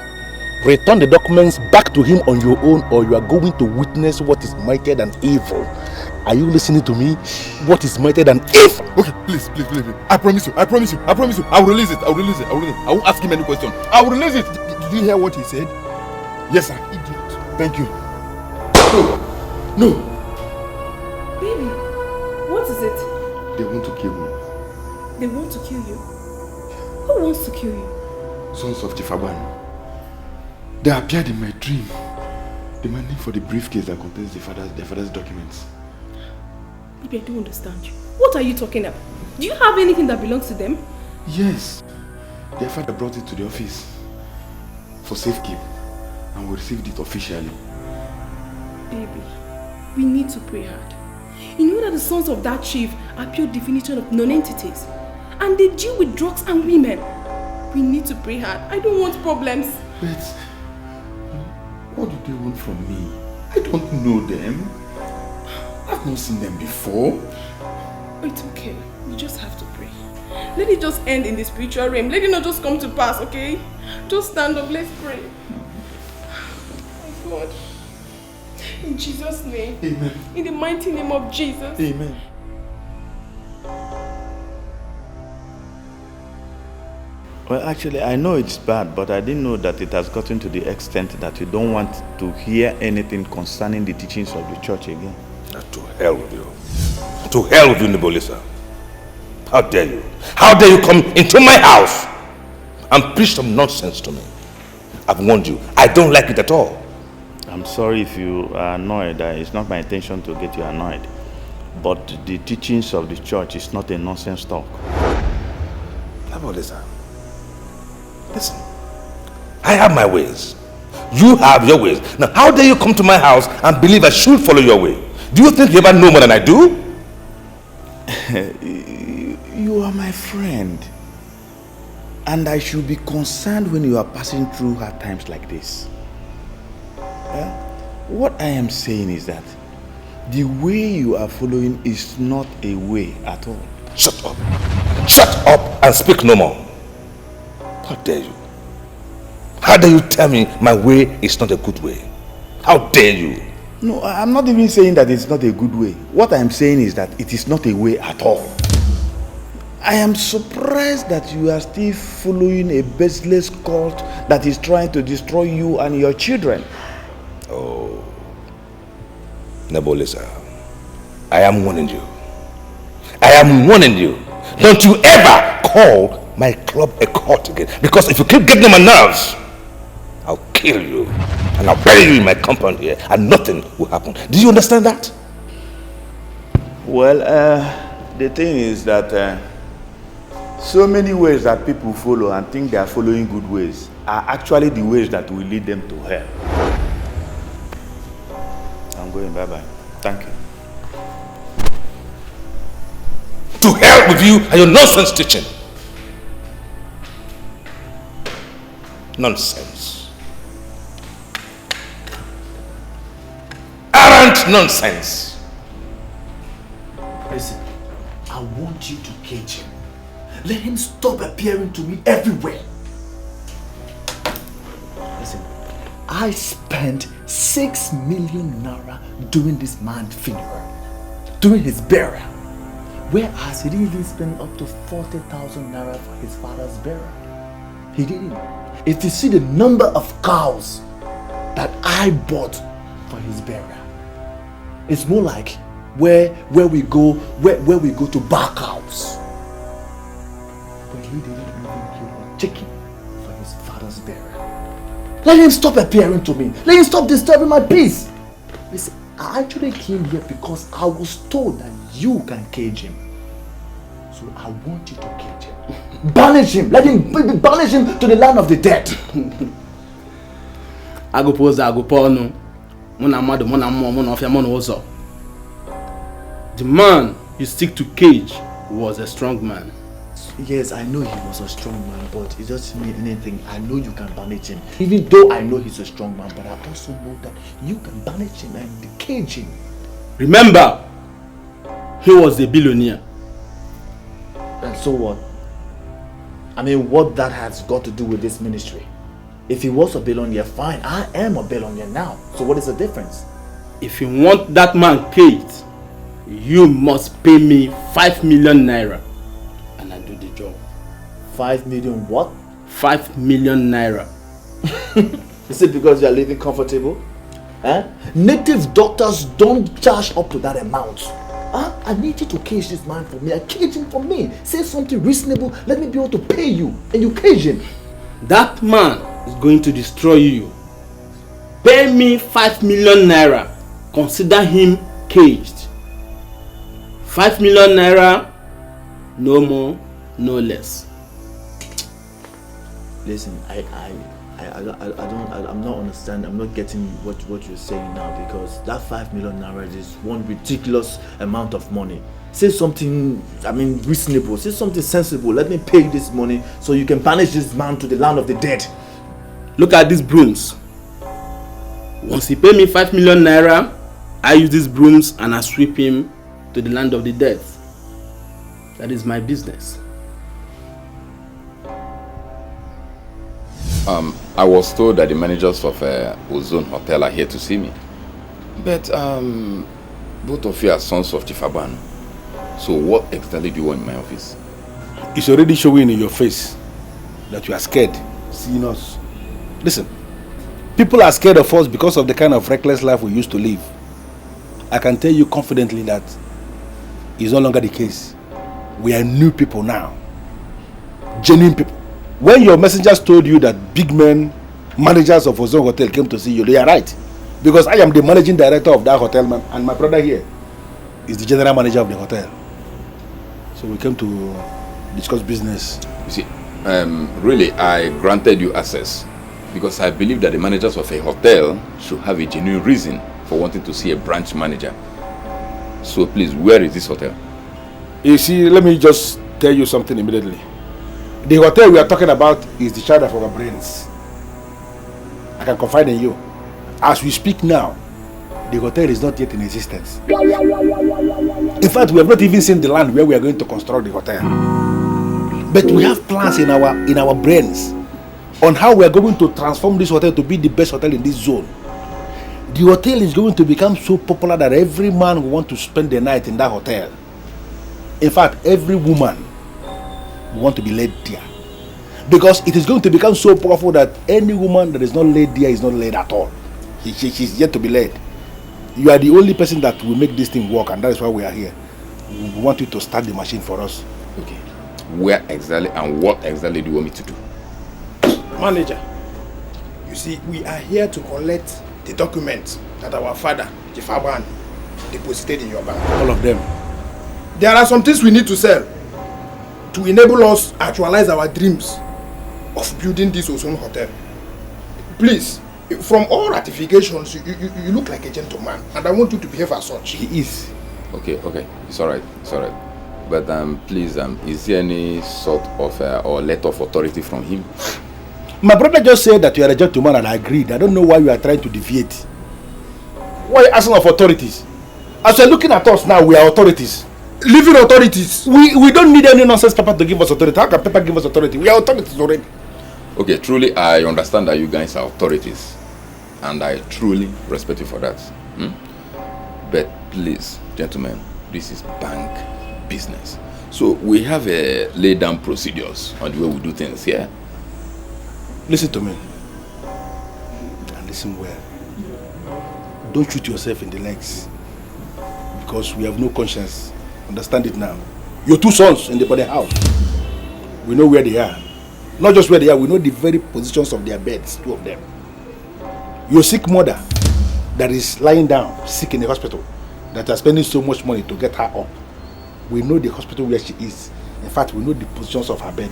Return the documents back to him on your own or you are going to witness what is mightier than evil. Are you listening to me? What is mightier than evil? Okay, please. I promise you. I will release it. I won't ask him any question. I will release it. Did you hear what he said? Yes, sir. Idiot. Thank you. No. Baby, what is it? They want to kill me. They want to kill you? Who wants to kill you? Sons of Tifaban. They appeared in my dream, demanding for the briefcase that contains their father's documents. Baby, I don't understand you. What are you talking about? Do you have anything that belongs to them? Yes. Their father brought it to the office for safekeep and we received it officially. Baby, we need to pray hard. You know that the sons of that chief are pure definition of non-entities. And they deal with drugs and women. We need to pray hard. I don't want problems. But what do they want from me? I don't know them. I've not seen them before. It's okay. You just have to pray. Let it just end in the spiritual realm. Let it not just come to pass, okay? Just stand up. Let's pray. Oh God. In Jesus' name. Amen. In the mighty name of Jesus. Amen. Well, actually, I know it's bad, but I didn't know that it has gotten to the extent that you don't want to hear anything concerning the teachings of the church again. To hell with you. To hell with you, Nebolisa. How dare you? How dare you come into my house and preach some nonsense to me? I've warned you. I don't like it at all. I'm sorry if you are annoyed. It's not my intention to get you annoyed. But the teachings of the church is not a nonsense talk. Nebolisa. Listen, I have my ways. You have your ways. Now, how dare you come to my house and believe I should follow your way? Do you think you ever know more than I do? You are my friend. And I should be concerned when you are passing through hard times like this. What I am saying is that the way you are following is not a way at all. Shut up. Shut up and speak no more. How dare you? How dare you tell me my way is not a good way? How dare you? No, I'm not even saying that it's not a good way. What I'm saying is that it is not a way at all. I am surprised that you are still following a baseless cult that is trying to destroy you and your children. Oh, Nebolisa, I am warning you. I am warning you. Don't you ever call my club a cult again. Because if you keep getting on my nerves, I'll kill you. And I'll bury you in my compound here. And nothing will happen. Do you understand that? Well, the thing is that so many ways that people follow and think they are following good ways are actually the ways that will lead them to hell. I'm going. Bye-bye. Thank you. To hell with you and your nonsense teaching. Nonsense. Arrant nonsense. Listen, I want you to cage him. Let him stop appearing to me everywhere. Listen, I spent 6 million naira doing this man's funeral, doing his burial. Whereas he didn't even spend up to 40,000 naira for his father's burial. He didn't. If you see the number of cows that I bought for his burial, it's more like where we go to bar cows. But he didn't even kill a chicken for his father's burial. Let him stop appearing to me. Let him stop disturbing my peace. Listen, I actually came here because I was told that you can cage him. So I want you to cage him. Banish him. Let him banish him to the land of the dead. I go pose, I go porno. The man you stick to cage was a strong man. Yes, I know he was a strong man, but it doesn't mean anything. I know you can banish him. Even though I know he's a strong man, but I also know that you can banish him and cage him. Remember, he was a billionaire. And so what? I mean, what that has got to do with this ministry? If he was a billionaire, fine. I am a billionaire now. So what is the difference? If you want that man caged, you must pay me 5 million naira. And I do the job. 5 million what? 5 million naira. Is it because you are living comfortable? Eh? Native doctors don't charge up to that amount. Huh? I need you to cage this man for me. I cage him for me. Say something reasonable. Let me be able to pay you. And you cage him. That man is going to destroy you. Pay me 5 million naira. Consider him caged. 5 million naira. No more, no less. Listen, I'm not understanding. I'm not getting what you're saying now, because that 5 million naira is one ridiculous amount of money. Say something, I mean, reasonable. Say something sensible. Let me pay you this money so you can banish this man to the land of the dead. Look at these brooms. Once he pay me 5 million naira, I use these brooms and I sweep him to the land of the dead. That is my business. I was told that the managers of Ozone Hotel are here to see me. But both of you are sons of Chief Abano. So what exactly do you want in my office? It's already showing in your face that you are scared seeing us. Listen, people are scared of us because of the kind of reckless life we used to live. I can tell you confidently that it's no longer the case. We are new people now. Genuine people. When your messengers told you that big men, managers of Ozone Hotel came to see you, they are right. Because I am the managing director of that hotel, and my brother here is the general manager of the hotel. So we came to discuss business. You see, really, I granted you access because I believe that the managers of a hotel should have a genuine reason for wanting to see a branch manager. So please, where is this hotel? You see, let me just tell you something immediately. The hotel we are talking about is the child of our brains. I can confide in you. As we speak now, the hotel is not yet in existence. In fact, we have not even seen the land where we are going to construct the hotel. But we have plans in our brains on how we are going to transform this hotel to be the best hotel in this zone. The hotel is going to become so popular that every man will want to spend the night in that hotel. In fact, every woman will want to be led there. Because it is going to become so powerful that any woman that is not led there is not led at all. She's yet to be led. You are the only person that will make this thing work, and that is why we are here. We want you to start the machine for us. Okay. Where exactly and what exactly do you want me to do? Manager, you see, we are here to collect the documents that our father, Chief Abano, deposited in your bank. All of them. There are some things we need to sell to enable us actualize our dreams of building this Ozone Hotel. Please, from all ratifications, you look like a gentleman, and I want you to behave as such. He is. Okay, it's alright, But please, is there any sort of or letter of authority from him? My brother just said that you are a gentleman, and I agreed. I don't know why you are trying to deviate. Why are you asking of authorities? As you are looking at us now, we are authorities. Living authorities. We don't need any nonsense paper to give us authority. How can paper give us authority? We are authorities already. Okay, truly I understand that you guys are authorities, and I truly respect you for that. But please, gentlemen, this is bank business. So we have laid down procedures on the way we do things here. Listen to me. And listen well. Don't shoot yourself in the legs. Because we have no conscience. Understand it now. Your two sons in the body house. We know where they are. Not just where they are, we know the very positions of their beds, two of them. Your sick mother that is lying down, sick in the hospital, that are spending so much money to get her up. We know the hospital where she is. In fact, we know the positions of her bed.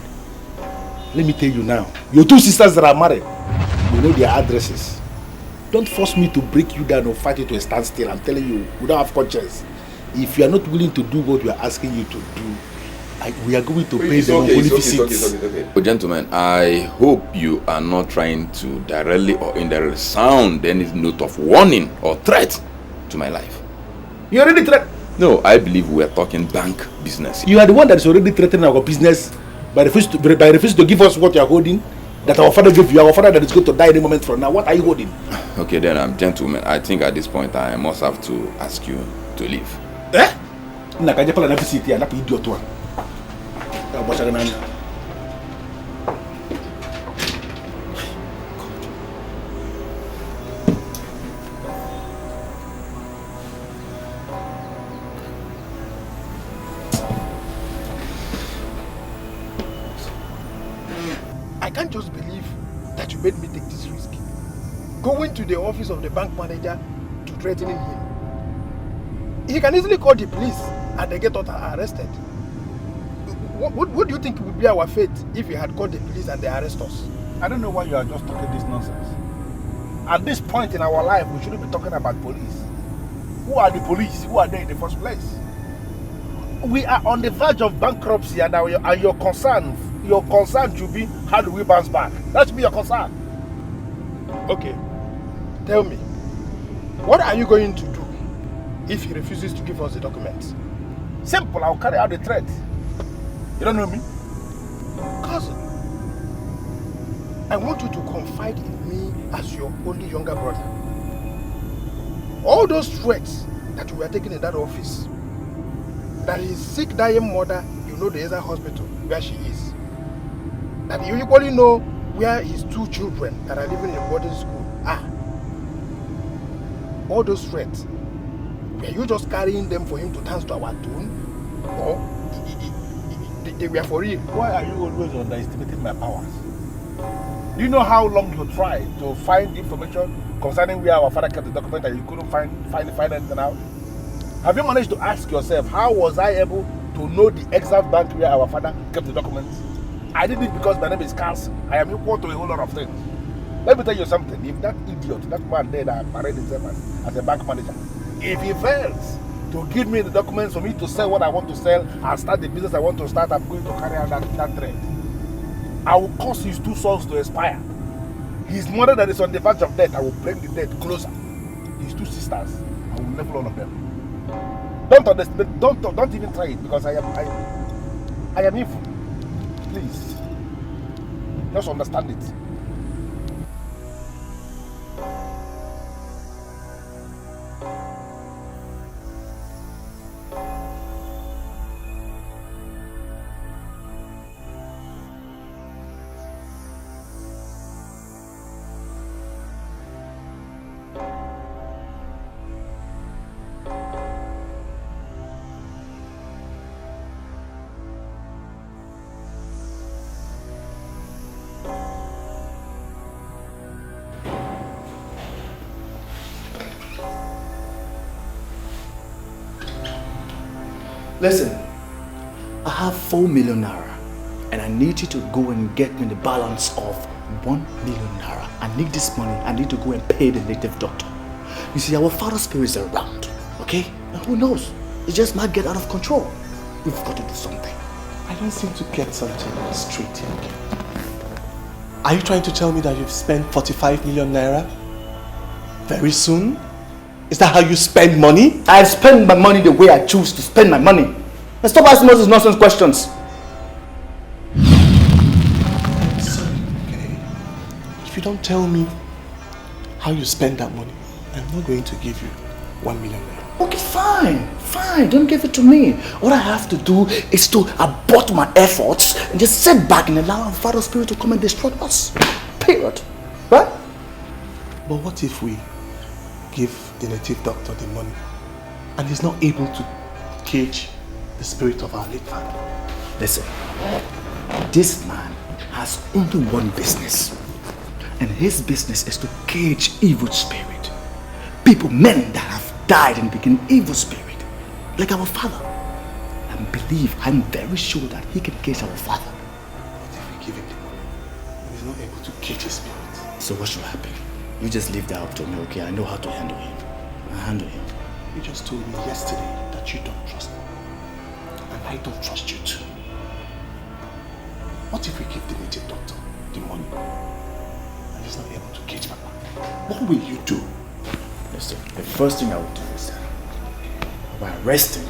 let me tell you now. Your two sisters that are married, you know their addresses. Don't force me to break you down or fight you to a standstill. I'm telling you, we don't have conscience. If you are not willing to do what we are asking you to do, we are going to pay them only visits. But gentlemen, I hope you are not trying to directly or indirectly sound any note of warning or threat to my life. You already threatened. No, I believe we are talking bank business. You are the one that is already threatening our business by refusing to give us what you are holding. That our father gave you, our father that is going to die any moment from now. What are you holding? Okay, then, gentlemen, I think at this point I must have to ask you to leave. Eh? Idiot one. I can't just believe that you made me take this risk. Going to the office of the bank manager to threatening him. He can easily call the police and they get arrested. What do you think would be our fate if we had called the police and they arrest us? I don't know why you are just talking this nonsense. At this point in our life, we shouldn't be talking about police. Who are the police? Who are they in the first place? We are on the verge of bankruptcy, and your concern should be, how do we bounce back? That should be your concern. Okay, tell me, what are you going to do if he refuses to give us the documents? Simple, I'll carry out the threat. You don't know me? Cousin, I want you to confide in me as your only younger brother. All those threats that you were taking in that office, that his sick, dying mother, you know the other hospital where she is, that you equally know where his two children that are living in boarding school are. All those threats, were you just carrying them for him to dance to our tune? Or they were for real? Why are you always underestimating my powers? Do you know how long you tried to find information concerning where our father kept the document and you couldn't find anything out? Have you managed to ask yourself, how was I able to know the exact bank where our father kept the documents? I did it because my name is Council. I am equal to a whole lot of things. Let me tell you something. If that idiot, that man there that parade himself as a bank manager, if he fails to give me the documents for me to sell what I want to sell and start the business I want to start, I'm going to carry out that trade. I will cause his two sons to expire. His mother that is on the verge of death, I will bring the death closer. His two sisters, I will level all of them. Don't understand. Don't even try it, because I am evil. Please, just understand it. Listen, I have 4 million naira and I need you to go and get me the balance of 1 million naira. I need this money. I need to go and pay the native doctor. You see, our father's spirit is around, okay? And who knows? It just might get out of control. We've got to do something. I don't seem to get something straight here. Are you trying to tell me that you've spent 45 million naira very soon? Is that how you spend money? I spend my money the way I choose to spend my money. And stop asking all these nonsense questions. Sorry, okay. If you don't tell me how you spend that money, I'm not going to give you 1 million naira. Okay, fine. Don't give it to me. What I have to do is to abort my efforts and just sit back and allow our Father's Spirit to come and destroy us. Period. Right? But what if we give the native doctor the money and he's not able to cage the spirit of our late father? Listen, this man has only one business, and his business is to cage evil spirit. People, men that have died and become evil spirit, like our father. And believe, I'm very sure that he can cage our father. What if we give him the money? to cage his spirit. So what should happen? You just leave that up to me, okay? I know how to handle him. I'll handle him. You just told me yesterday that you don't trust me. And I don't trust you too. What if we give the native doctor the money and he's not able to cage Papa? What will you do? Listen, the first thing I will do is that by arresting,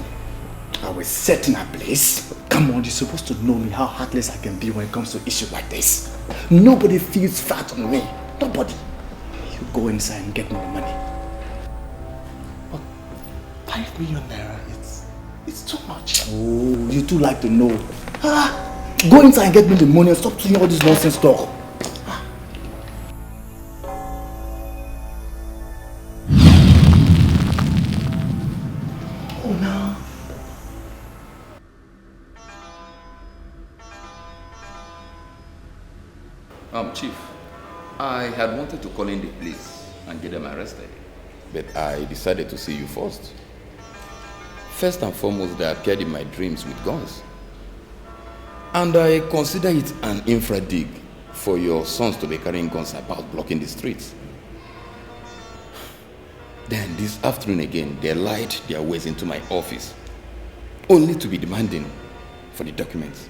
I will set in a place. Come on, you're supposed to know me, how heartless I can be when it comes to issues like this. Nobody feels fat on me. Nobody. You go inside and get me the money. But 5 million naira, it's too much. Oh, you too like to know. Go inside and get me the money and stop doing all this nonsense talk. Oh, no. Chief, I had wanted to call in the police and get them arrested, but I decided to see you first. First and foremost, they appeared in my dreams with guns. And I consider it an infra dig for your sons to be carrying guns about blocking the streets. Then this afternoon again, they lied their ways into my office, only to be demanding for the documents.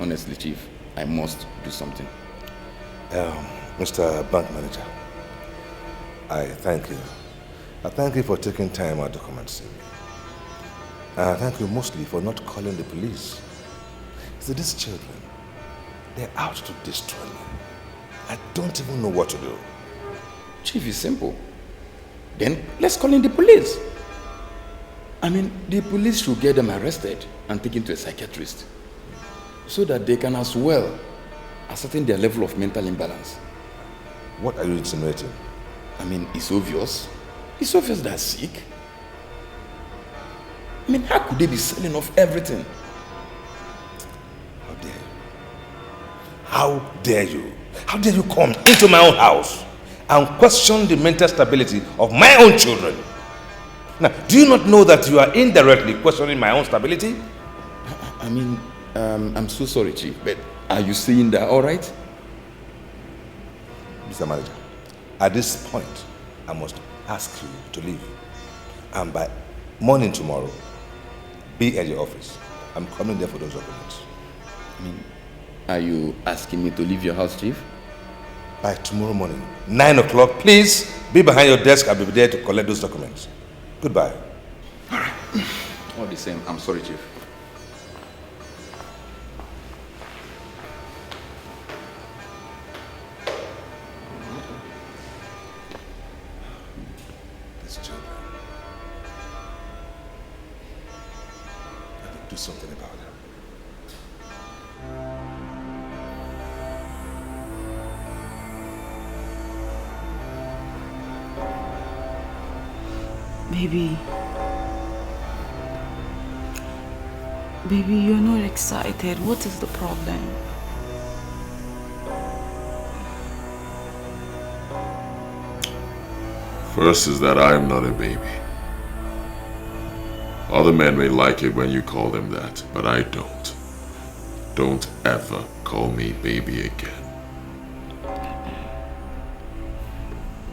Honestly, Chief, I must do something. Mr. Bank Manager, I thank you. I thank you for taking time out to come and see me. And I thank you mostly for not calling the police. See, these children, they're out to destroy me. I don't even know what to do. Chief, it's simple. Then let's call in the police. I mean, the police should get them arrested and taken to a psychiatrist so that they can as well ascertain their level of mental imbalance. What are you insinuating? I mean, it's obvious. It's obvious they're sick. I mean, how could they be selling off everything? How dare you? How dare you? How dare you come into my own house and question the mental stability of my own children? Now, do you not know that you are indirectly questioning my own stability? I mean, I'm so sorry, Chief, but are you saying that all right? Mr. Manager, at this point, I must ask you to leave. And by morning tomorrow, be at your office. I'm coming there for those documents. I mean, are you asking me to leave your house, Chief? By tomorrow morning, 9 o'clock, please be behind your desk. I'll be there to collect those documents. Goodbye. All right. All the same, I'm sorry, Chief. Do something about it. Baby, you're not excited. What is the problem? First is that I am not a baby. Other men may like it when you call them that, but I don't. Don't ever call me baby again.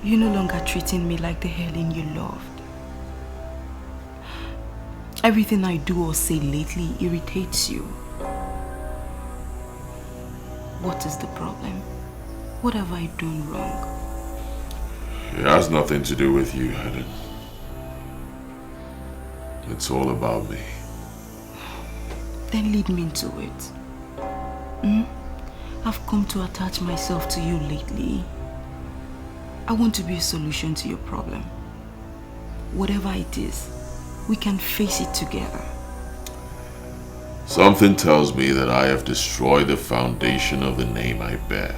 You're no longer treating me like the Helen you loved. Everything I do or say lately irritates you. What is the problem? What have I done wrong? It has nothing to do with you, Helen. It's all about me. Then lead me into it. I've come to attach myself to you lately. I want to be a solution to your problem. Whatever it is, we can face it together. Something tells me that I have destroyed the foundation of the name I bear.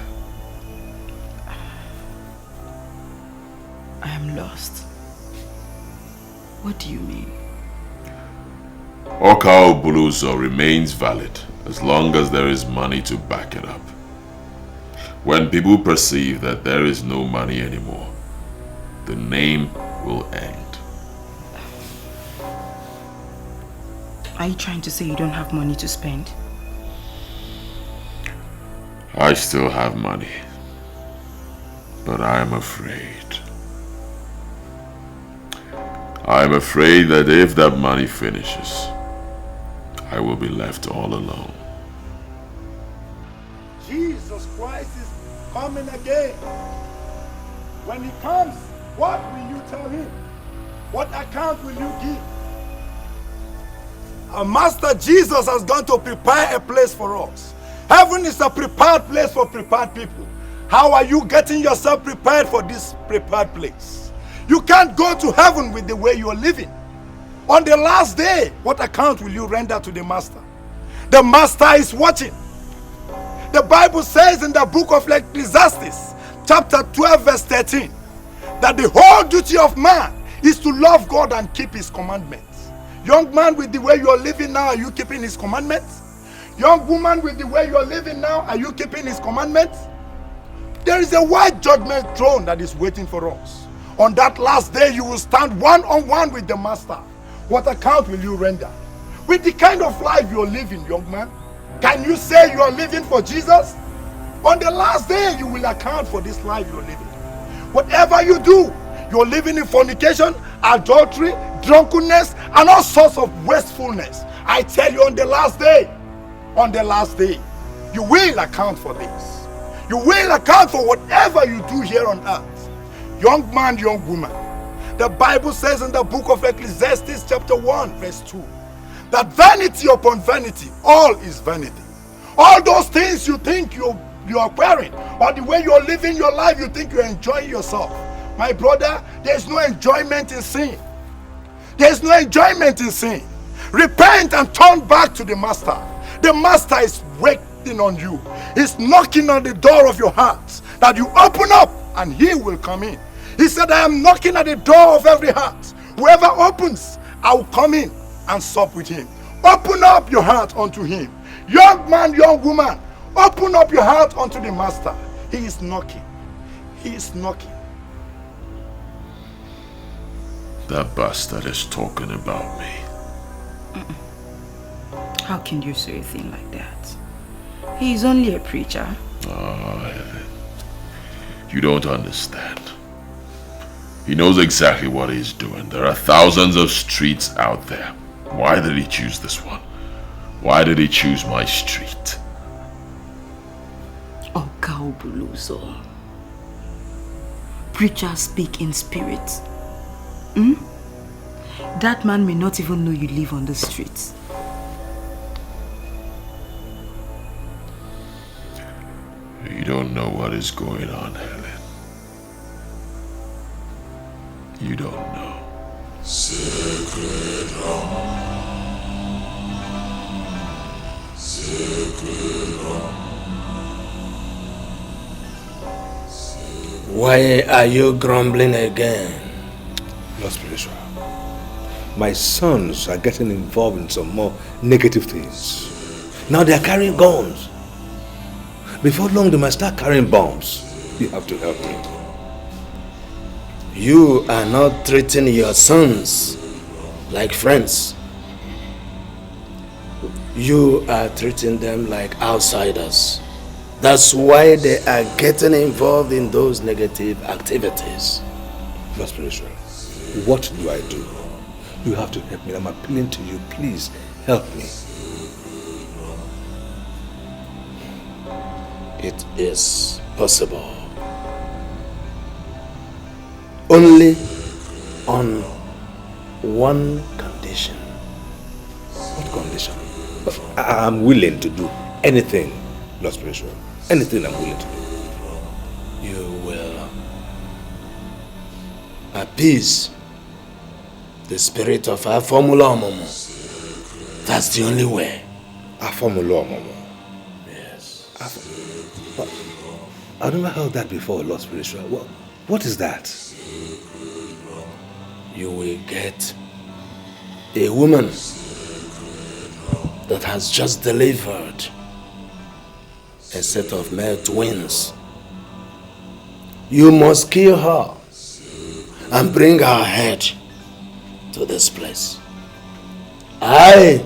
I am lost. What do you mean? Okao Buluso remains valid as long as there is money to back it up. When people perceive that there is no money anymore, the name will end. Are you trying to say you don't have money to spend? I still have money, but I am afraid. I'm afraid that if that money finishes, I will be left all alone. Jesus Christ is coming again. When he comes, what will you tell him? What account will you give? Our Master Jesus has gone to prepare a place for us. Heaven is a prepared place for prepared people. How are you getting yourself prepared for this prepared place? You can't go to heaven with the way you are living. On the last day, what account will you render to the Master? The Master is watching. The Bible says in the book of Ecclesiastes, chapter 12, verse 13, that the whole duty of man is to love God and keep his commandments. Young man, with the way you are living now, are you keeping his commandments? Young woman, with the way you are living now, are you keeping his commandments? There is a white judgment throne that is waiting for us. On that last day, you will stand one-on-one with the Master. What account will you render? With the kind of life you are living, young man, can you say you are living for Jesus? On the last day, you will account for this life you are living. Whatever you do, you are living in fornication, adultery, drunkenness, and all sorts of wastefulness. I tell you, on the last day, you will account for this. You will account for whatever you do here on earth. Young man, young woman, the Bible says in the book of Ecclesiastes chapter 1 verse 2 that vanity upon vanity, all is vanity. All those things you think you are wearing, or the way you are living your life, you think you are enjoying yourself. My brother, there is no enjoyment in sin. There is no enjoyment in sin. Repent and turn back to the Master. The Master is waiting on you. He's knocking on the door of your heart that you open up and he will come in. He said, I am knocking at the door of every heart. Whoever opens, I will come in and sup with him. Open up your heart unto him. Young man, young woman, open up your heart unto the Master. He is knocking. He is knocking. That bastard is talking about me. How can you say a thing like that? He is only a preacher. You don't understand. He knows exactly what he's doing. There are thousands of streets out there. Why did he choose this one? Why did he choose my street? Okaubuluzo. Preachers speak in spirit. That man may not even know you live on the streets. You don't know what is going on, Helen. You don't know. Sacred Why are you grumbling again? Not spiritual. My sons are getting involved in some more negative things. Now they are carrying guns. Before long they might start carrying bombs. You have to help me. You are not treating your sons like friends. You are treating them like outsiders. That's why they are getting involved in those negative activities. Not spiritual. What do I do? You have to help me. I'm appealing to you. Please help me. It is possible. Only on one condition. What condition? I'm willing to do anything, Lord Spiritual. Anything I'm willing to do. You will appease the spirit of our formula Momo. That's the only way. Our formula Momo? Yes. I've never heard that before, Lord Spiritual. What is that? You will get a woman that has just delivered a set of male twins. You must kill her and bring her head to this place. I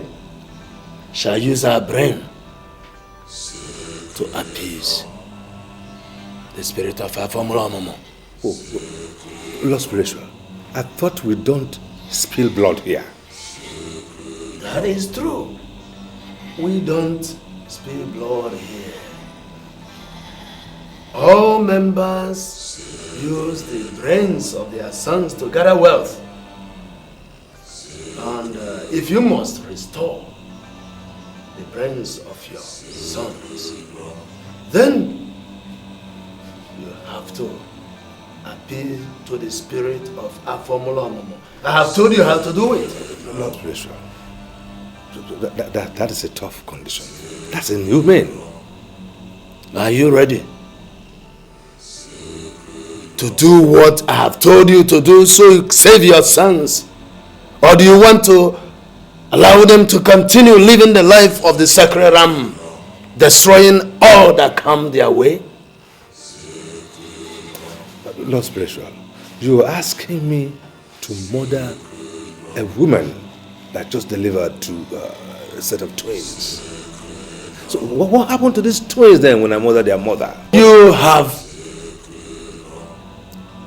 shall use her brain to appease the spirit of Afomulamomo. Oh, Lord Spiritual, I thought we don't spill blood here. That is true. We don't spill blood here. All members use the brains of their sons to gather wealth. And if you must restore the brains of your sons, then you have to appeal to the spirit of Afomulamomo. I have told you how to do it. Lord Spiritual, that is a tough condition. That's inhumane. Are you ready to do what I have told you to do so you save your sons? Or do you want to allow them to continue living the life of the sacred ram, destroying all that come their way? Lord Spiritual, you are asking me to murder a woman that just delivered to a set of twins. So what happened to these twins then when I murdered their mother? You have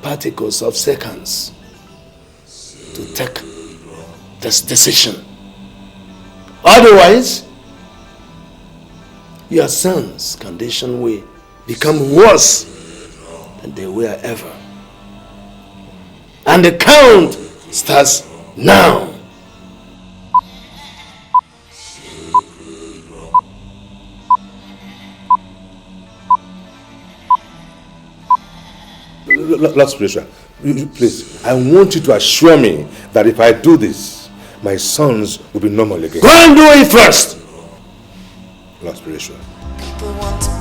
particles of seconds to take this decision. Otherwise, your son's condition will become worse than they were ever. And the count starts now. Lord Spiritual, please, I want you to assure me that if I do this, my sons will be normal again. Go and do it first! Lord Spiritual. People want to